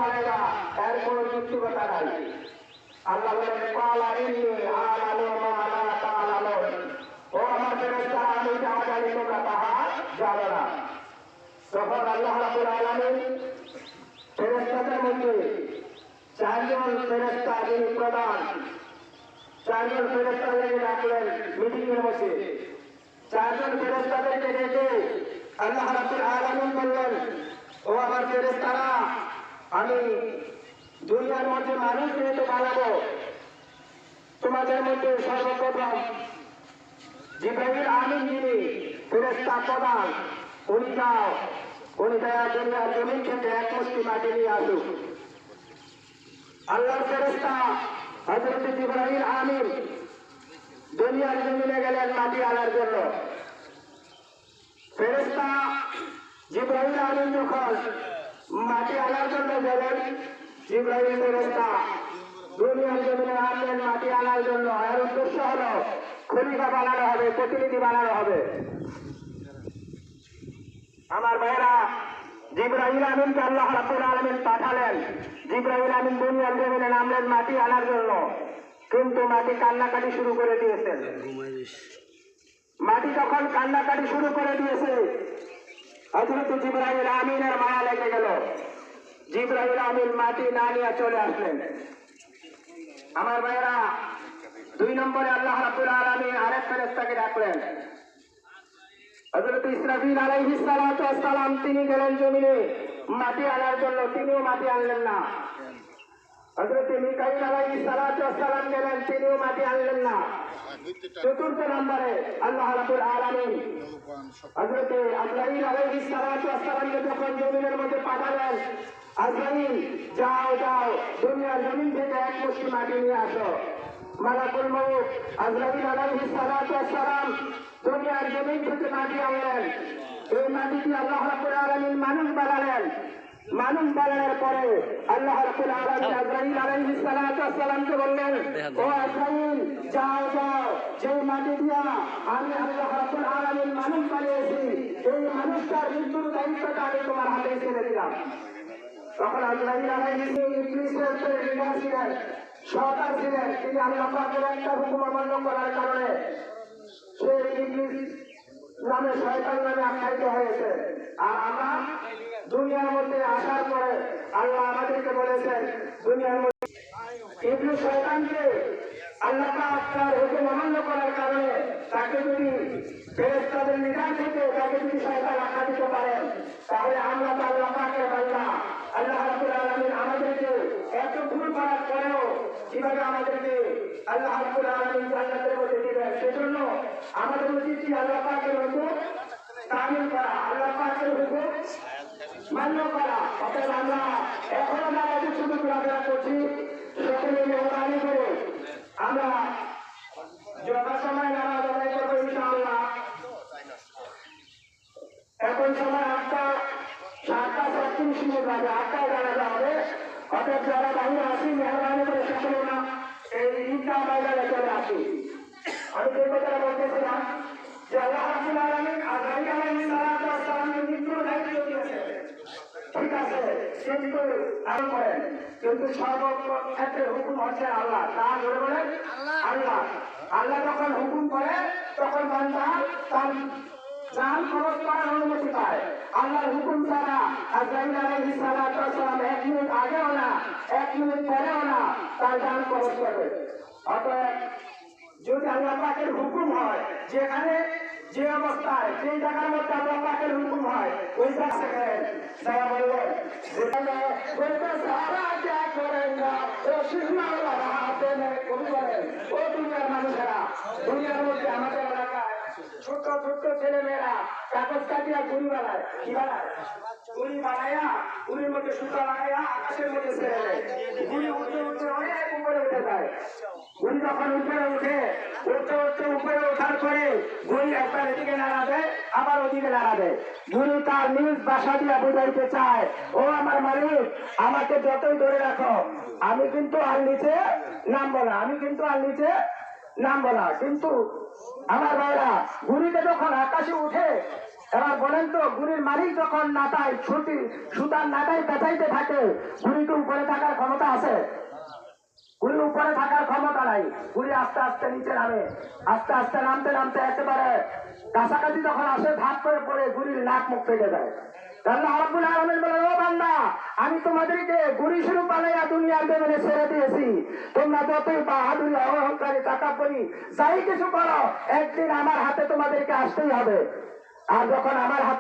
পারে না, এর কোনো যুক্তিকতা নাই। আল্লাহ বলেন ক্বালা ইন্নী আ'লামু মা লা তা'লামুন, ও আমার ফেরেশতারা আমি যা জানি তোমরা তাহা জানো না। তখন আল্লাহ রাব্বুল আলামিন ফেরেশতাদের মধ্যে চারজন ফেরেশতা যিনি প্রধান, চারজন ফেরেশতাদেরকে ডাকলেন মিটিং এর মধ্যে। চারজন ফেরেশতাদেরকে ডেকে আল্লাহ রাব্বুল আলামিন বললেন, ও আমার ফেরেশতারা, আমি দুনিয়ার মধ্যে মানুষ যেহেতু বানাবো, তোমাদের মধ্যে সর্বপ্রথম জিবরাইল আমিন যিনি ফেরেশতা প্রধান, উনি যাও, উনি দয়া দুনিয়ার জমিন থেকে এক মুষ্টি মাটি নিয়ে আসুক। আল্লাহর ফেরেশতা হযরত জিবরাইল আমিন দুনিয়ার জমিনে গেলেন মাটি আনার জন্য। ফেরেশতা জিবরাইল আমিন যখন মাটি আনার জন্য গেলেন, জিবরাইল ফেরেশতা দুনিয়ার জমিনে আনলেন মাটি আনার জন্য। এর উদ্দেশ্য হল খলিফা বানানো হবে, প্রতিনিধি বানানো হবে। আমার ভাইয়েরা, জিবরাইল আমিনকে আল্লাহ রাব্বুল আলামিন পাঠালেন। জিবরাইল আমিন দুনিয়ার জমিনে নামলেন মাটি আনার জন্য, কিন্তু মাটি কান্নাকাটি শুরু করে দিয়েছেন। মাটি যখন কান্নাকাটি শুরু করে দিয়েছে, হযরত জিবরাইল আমিনের মায়া লেগে গেল। জিবরাইল আমিন মাটি না নিয়ে চলে আসলেন। আমার ভাইয়েরা, 2 নম্বরে আল্লাহ রাব্বুল আলামিন আরেক ফেরেশতাকে ডাকলেন। হযরত ইসরাফিল আলাইহিস সালাতু ওয়াস সালাম তিনি গেলেন জমিনে মাটি আনার জন্য, তিনিও মাটি আনলেন না। হযরত মিকাইল আলাইহিস সালাতু ওয়াস সালাম গেলেন, তিনিও মাটি আনলেন না। 4 নম্বরে আল্লাহ রাব্বুল আলামিন হযরত আজরাইল আলাইহিস সালাতু ওয়াস সালামকে যখন জমিনের মধ্যে পাঠালেন, আজরাইল যাও যাও দুনিয়ার জমিন থেকে এক মুষ্টি মাটি নিয়ে আসো। মালাকুল মউত আজরাইল আলাইহিস সালাতু ওয়াস সালাম দুনিয়ার জমিন থেকে মাটি আনলেন। এই মাটিটি আল্লাহ রাব্বুল আলামিন মানুষ বানালেন। মানুষ বানানোর পরে আল্লাহ রাব্বুল আলামিন আজরাইল আলাইহিস সালাতু ওয়াস সালামকে বললেন, ও আজরাইল যাও যাও, যে মাটি দিয়া আমি আল্লাহ রাব্বুল আলামিন মানুষ বানিয়েছি, এই মানুষটার মৃত্যুর দায়িত্বটা আমি তোমার হাতে ছেড়ে দিলাম। তখন আজরাইল আলাইহিস সালাম ইবলিসের লিডার ছিলেন, সরদার ছিলেন। তিনি আল্লাহ পাকের একটা হুকুম অমান্য করার কারণে সে ইবলিস নামে, শয়তান নামে আখ্যায়িত হয়েছে। আর আমরা দুনিয়ার মধ্যে আসার পরে আল্লাহ আমাদেরকে বলেছেন, দুনিয়ার মধ্যে ইবলিস শয়তানকে আল্লাহ পাক তার হুকুম অমান্য করার কারণে তাকে যদি ফেরেশতাদের নিদান থেকে তাকে যদি শয়তান আখ্যা দিতে পারেন, তাহলে আমরা তো আল্লাহ পাকের বান্দা। আল্লাহ রাব্বুল আলামিন আমাদেরকে এত ভুল করার পরেও কিভাবে আমাদেরকে আল্লাহ রাব্বুল আলামিন জান্নাতের মধ্যে দিবেন, সেজন্য আমাদের উচিত আল্লাহ পাকের হুকুম তামিল করা, আল্লাহ পাকের হুকুম মান্য করা। অতএব আমরা এখনো যারা যে শুধু ঘোরাফেরা করছি, সকলে মেহরবানি করে আমরা যথাসময় নামাজ আদায় করবো ইনশাআল্লাহ। এখন সময় 7:37 বাজে, 8টায় জানাজা হবে। অতএব যারা বাহিরে আসি, মেহরবানি করে সকলে না এই ঈদগাহ ময়দানে চলে আসি। আমি যে কথাটা বলতেছিলাম যে আল্লাহ রাব্বুল আলামিন আজরাইল আলাইহিস সালাতু ওয়াস সালামকে মৃত্যুর দায়িত্ব দিয়েছে, ঠিক আছে, কিন্তু আরো করেন, কিন্তু সর্বক্ষেত্রে হুকুম হচ্ছে আল্লাহ। তার ধরে বলেন আল্লাহ। আল্লাহ যখন হুকুম করে তখন বান্দা তার জান খরচ করার অনুমতি পায়। আল্লাহর হুকুম ছাড়া আজরাইল আলাইহিস সালাতু ওয়াস সালাম 1 মিনিট আগেও না 1 মিনিট পরেও না তার জান খরচ করবে। অতএব যদি আল্লাহ পাকের হুকুম হয়, যেখানে যে অবস্থায় যে জায়গার মধ্যে আল্লাহ পাকের হুকুম হয়, ওই জায়গায় যারা বললেন ও দুনিয়ার মানুষেরা, দুনিয়ার মধ্যে আমাদের এলাকায় ছোট্ট ছোট্ট ছেলে মেয়েরা কাগজ কাটিয়া গুড়ি বানায়। কি বানায়? গুড়ি বানাইয়া গুড়ির মধ্যে সুতা লাগাইয়া আকাশের মধ্যে ছেড়ে দেয়। গুড়ি উঠে উঠে অনেক উপরে উঠে যায়। গুড়ি যখন উপরে উঠে উঠতে উঠতে উপরে ওঠার পরে গুড়ি একবার এদিকে নাড়া দেয়, আবার ওদিকে নাড়া দেয়। গুড়ি তার নিজ বাসা দিয়া বুঝাইতে চায়, ও আমার মালিক, আমাকে যতই ধরে রাখো, আমি কিন্তু আর নিচে নামবো না, আমি কিন্তু আর নিচে নামবো না। কিন্তু আমার ভাইরা, গুড়িতে যখন আকাশে উঠে এবার বলেন তো, গুড়ির মালিক যখন নাটায় সুতার নাটায় পেঁচাইতে থাকে, গুড়িকে উপরে থাকার ক্ষমতা আছে? গুড়ি উপরে থাকার ক্ষমতা নাই। গুড়ি আস্তে আস্তে নিচে নামে, আস্তে আস্তে নামতে নামতে একেবারে কাছাকাছি যখন আসে, ধাপ করে পড়ে গুড়ির নাক মুখ ফেটে যায়। আল্লাহ রাব্বুল আলামিন বলেন, ও বান্দা, আমি তোমাদেরকে গুড়ি শুরু বানাইয়া দুনিয়ার জমিনে ছেড়ে দিয়েছি। তোমরা যতই বাহাদুরি, অহংকারী, তাকাব্বুরি যাই কিছু করো, একদিন আমার হাতে তোমাদেরকে আসতেই হবে। আর যখন আমার হাতে